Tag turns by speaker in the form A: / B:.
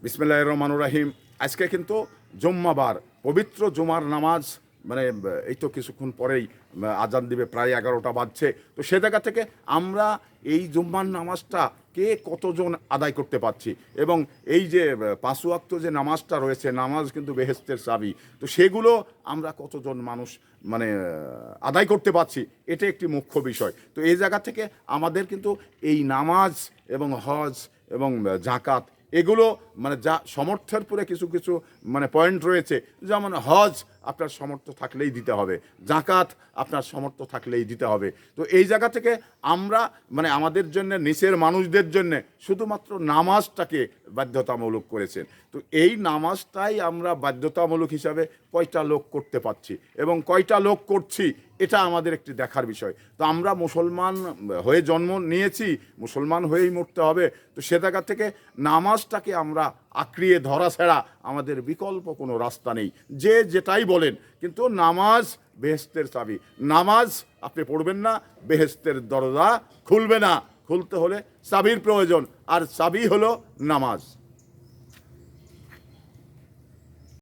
A: বিসমিল্লাহির রহমানির রহিম। আজকে কিন্তু জুম্মাবার, পবিত্র জুমার নামাজ, মানে এই তো কিছুক্ষণ পরেই আজান দিবে, প্রায় 11টা বাজছে। তো সে জায়গা থেকে আমরা এই জুম্মার নামাজটা কে কতজন আদায় করতে পারছি, এবং এই যে 5 ওয়াক্ত যে নামাজটা রয়েছে, নামাজ কিন্তু বেহেশতের চাবি, তো সেগুলো আমরা কতজন মানুষ মানে আদায় করতে পারছি, এটা একটি মুখ্য বিষয়। তো এই জায়গা থেকে আমাদের কিন্তু এই নামাজ এবং হজ এবং জাকাত, এগুলো মানে যা সমর্থের পরে কিছু কিছু মানে পয়েন্ট রয়েছে, যেমন হজ আপনার সামর্থ্য থাকলেই দিতে হবে, জাকাত আপনার সামর্থ্য থাকলেই দিতে হবে। তো এই জায়গা থেকে আমরা মানে আমাদের জন্য, নিচের মানুষদের জন্য শুধুমাত্র নামাজটাকে বাধ্যতামূলক করেছেন। তো এই নামাজটাই আমরা বাধ্যতামূলক হিসাবে কয়টা লোক করতে পারছি এবং কয়টা লোক করছি, এটা আমাদের একটি দেখার বিষয়। তো আমরা মুসলমান হয়ে জন্ম নিয়েছি, মুসলমান হয়েই মরতে হবে। তো সে জায়গা থেকে নামাজটাকে আমরা আঁকড়িয়ে ধরা ছাড়া আমাদের বিকল্প কোনো রাস্তা নেই। যে যেটাই বলেন, কিন্তু নামাজ বেহেশতের চাবি। নামাজ আপনি পড়বেন না, বেহেশতের দরজা খুলবে না। খুলতে হলে চাবির প্রয়োজন, আর চাবি হলো নামাজ।